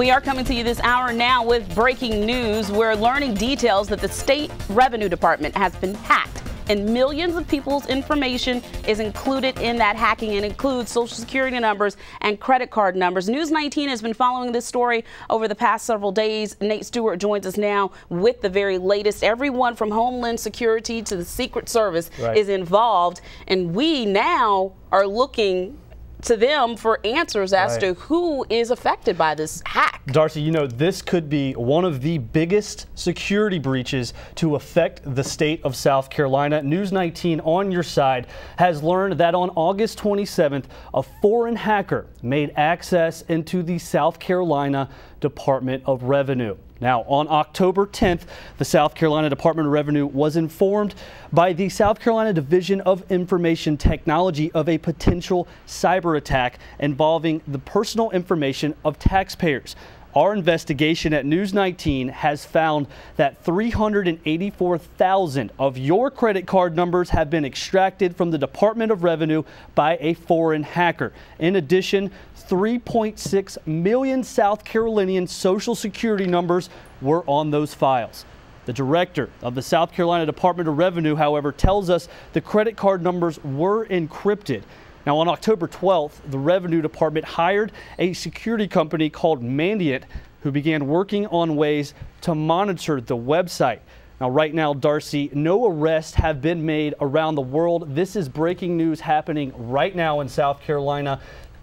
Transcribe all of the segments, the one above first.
We are coming to you this hour now with breaking news. We're learning details that the state revenue department has been hacked, and millions of people's information is included in that hacking. It includes social security numbers and credit card numbers. News 19 has been following this story over the past several days. Nate Stewart joins us now with the very latest. Everyone from Homeland Security to the Secret Service is involved, and we now are looking to them for answers as to who is affected by this hack. Darcy, you know, this could be one of the biggest security breaches to affect the state of South Carolina. News 19 on your side has learned that on August 27th, a foreign hacker made access into the South Carolina Department of Revenue. Now, on October 10th, the South Carolina Department of Revenue was informed by the South Carolina Division of Information Technology of a potential cyber attack involving the personal information of taxpayers. Our investigation at News 19 has found that 384,000 of your credit card numbers have been extracted from the Department of Revenue by a foreign hacker. In addition, 3.6 million South Carolinian social security numbers were on those files. The director of the South Carolina Department of Revenue, however, tells us the credit card numbers were encrypted. Now, on October 12th, the Revenue Department hired a security company called Mandiant, who began working on ways to monitor the website. Now, right now, Darcy, no arrests have been made around the world. This is breaking news happening right now in South Carolina.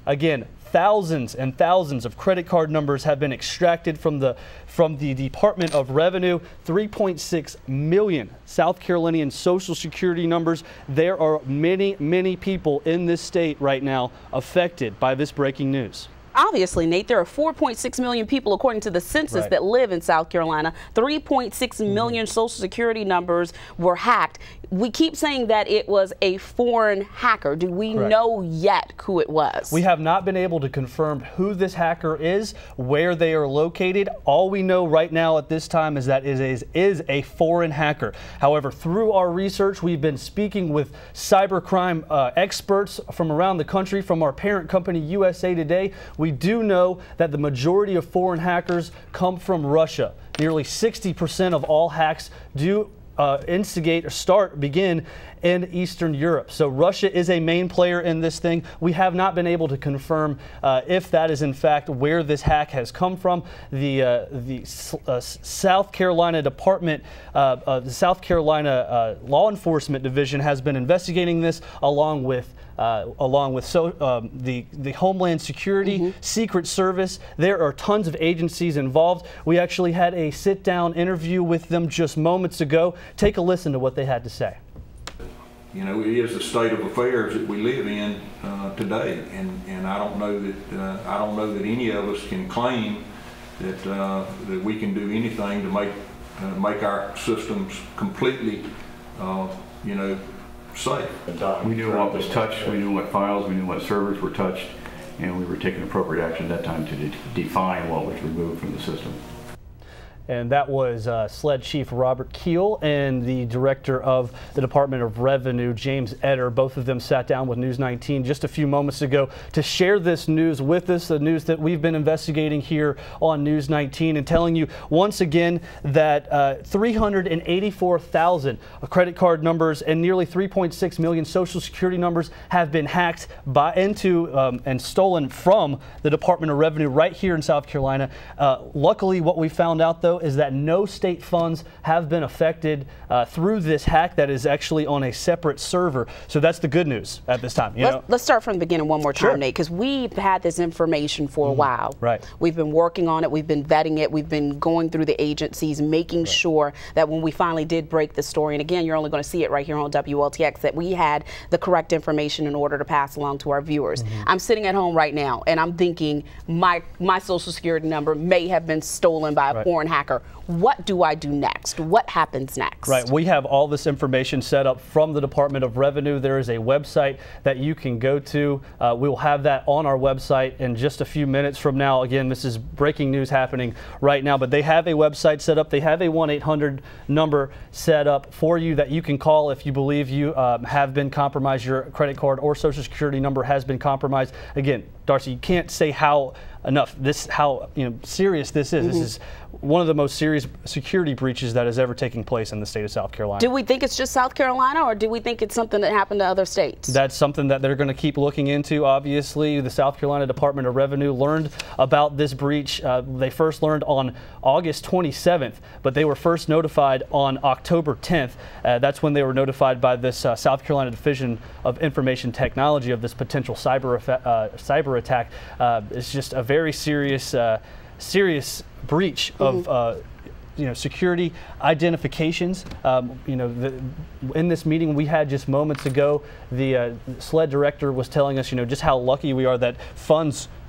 Again, thousands and thousands of credit card numbers have been extracted from the Department of Revenue. 3.6 million South Carolinian social security numbers. There are many, many people in this state right now affected by this breaking news. Obviously, Nate, there are 4.6 million people, according to the census, that live in South Carolina. 3.6 million social security numbers were hacked. We keep saying that it was a foreign hacker. Do we know yet who it was? We have not been able to confirm who this hacker is, where they are located. All we know right now at this time is that it is a foreign hacker. However, through our research, we've been speaking with cybercrime experts from around the country, from our parent company, USA Today. We do know that the majority of foreign hackers come from Russia. Nearly 60% of all hacks do instigate or begin in Eastern Europe. So Russia is a main player in this thing. We have not been able to confirm if that is in fact where this hack has come from. The South Carolina Department, the South Carolina Law Enforcement Division has been investigating this along with the Homeland Security, Secret Service. There are tons of agencies involved. We actually had a sit-down interview with them just moments ago. Take a listen to what they had to say. You know, it is the state of affairs that we live in today, and I don't know that any of us can claim that that we can do anything to make our systems completely, you know, safe. We knew what was touched, we knew what files, we knew what servers were touched, and we were taking appropriate action at that time to define what was removed from the system. And that was SLED Chief Robert Keel and the Director of the Department of Revenue, James Etter. Both of them sat down with News 19 just a few moments ago to share this news with us, the news that we've been investigating here on News 19, and telling you once again that 384,000 credit card numbers and nearly 3.6 million social security numbers have been hacked and stolen from the Department of Revenue right here in South Carolina. Luckily, what we found out, though, is that no state funds have been affected through this hack that is actually on a separate server. So that's the good news at this time. Let's start from the beginning one more time, Nate, because we've had this information for a while. We've been working on it. We've been vetting it. We've been going through the agencies, making sure that when we finally did break the story, and again, you're only going to see it right here on WLTX, that we had the correct information in order to pass along to our viewers. I'm sitting at home right now, and I'm thinking my social security number may have been stolen by a foreign hacker. What do I do next? What happens next? Right. We have all this information set up from the Department of Revenue. There is a website that you can go to. We will have that on our website in just a few minutes from now. Again, this is breaking news happening right now, but they have a website set up. They have a 1-800 number set up for you that you can call if you believe you have been compromised, your credit card or social security number has been compromised. Again, Darcy, you can't say how serious this is. This is one of the most serious security breaches that has ever taken place in the state of South Carolina. Do we think it's just South Carolina, or do we think it's something that happened to other states? That's something that they're going to keep looking into. Obviously, the South Carolina Department of Revenue learned about this breach. They first learned on August 27th, but they were first notified on October 10th. That's when they were notified by this South Carolina Division of Information Technology of this potential cyber attack. It's just a very serious breach of security identifications. In this meeting we had just moments ago, the SLED director was telling us, just how lucky we are that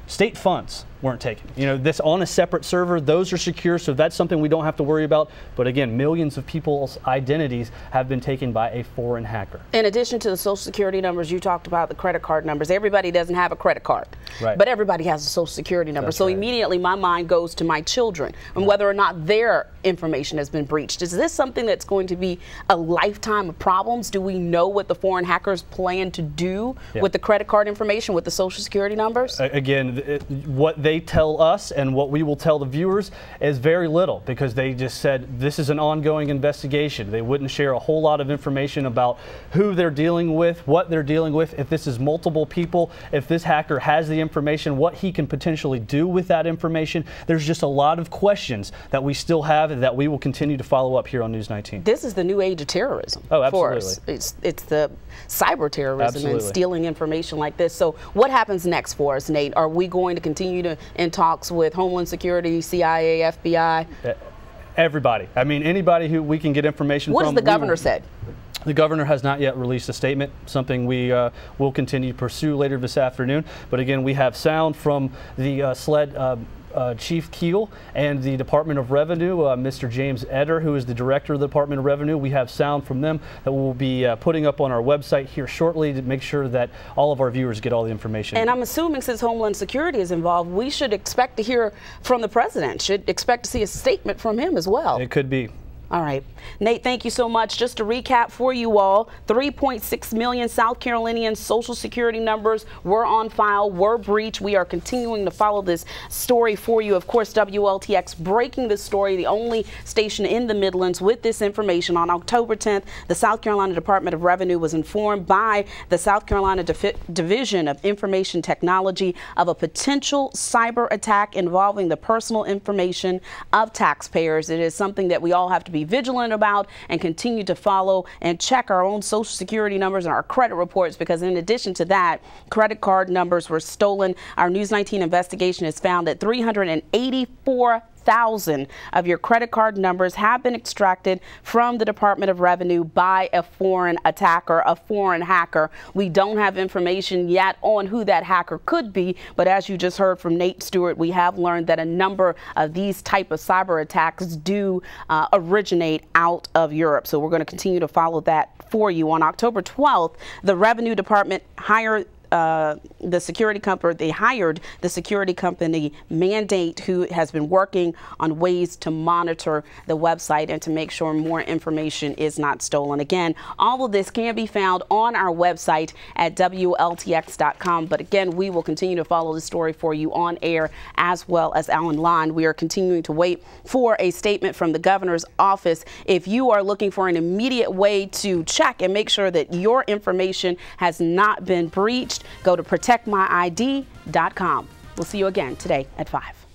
state funds weren't taken. This on a separate server, those are secure, so that's something we don't have to worry about. But again, millions of people's identities have been taken by a foreign hacker. In addition to the social security numbers, you talked about the credit card numbers. Everybody doesn't have a credit card, but everybody has a social security number. So immediately my mind goes to my children and whether or not their information has been breached. Is this something that's going to be a lifetime of problems? Do we know what the foreign hackers plan to do with the credit card information, with the social security numbers? Again, what they tell us and what we will tell the viewers is very little, because they just said this is an ongoing investigation. They wouldn't share a whole lot of information about who they're dealing with, what they're dealing with, if this is multiple people, if this hacker has the information, what he can potentially do with that information. There's just a lot of questions that we still have and that we will continue to follow up here on News 19. This is the new age of terrorism. Oh, absolutely. For us. It's the cyber terrorism and stealing information like this. So what happens next for us, Nate? Are we going to continue in talks with Homeland Security, CIA, FBI? Everybody. I mean, anybody who we can get information from. What has the governor said? The governor has not yet released a statement, something we will continue to pursue later this afternoon. But again, we have sound from the SLED Chief Keel and the Department of Revenue, Mr. James Eder, who is the director of the Department of Revenue. We have sound from them that we'll be putting up on our website here shortly to make sure that all of our viewers get all the information. And I'm assuming since Homeland Security is involved, we should expect to hear from the president, should expect to see a statement from him as well. It could be. All right. Nate, thank you so much. Just to recap for you all, 3.6 million South Carolinian social security numbers were on file, were breached. We are continuing to follow this story for you. Of course, WLTX breaking this story, the only station in the Midlands with this information. On October 10th, the South Carolina Department of Revenue was informed by the South Carolina Division of Information Technology of a potential cyber attack involving the personal information of taxpayers. It is something that we all have to be vigilant about and continue to follow and check our own social security numbers and our credit reports, because in addition to that, credit card numbers were stolen. Our News 19 investigation has found that 384,000 of your credit card numbers have been extracted from the Department of Revenue by a foreign attacker, a foreign hacker. We don't have information yet on who that hacker could be, but as you just heard from Nate Stewart, we have learned that a number of these type of cyber attacks do originate out of Europe. So we're going to continue to follow that for you. On October 12th, the Revenue Department hired the security company. They hired the security company Mandate, who has been working on ways to monitor the website and to make sure more information is not stolen. Again, all of this can be found on our website at WLTX.com. But again, we will continue to follow the story for you on air as well as online. We are continuing to wait for a statement from the governor's office. If you are looking for an immediate way to check and make sure that your information has not been breached, go to protectmyid.com. We'll see you again today at 5.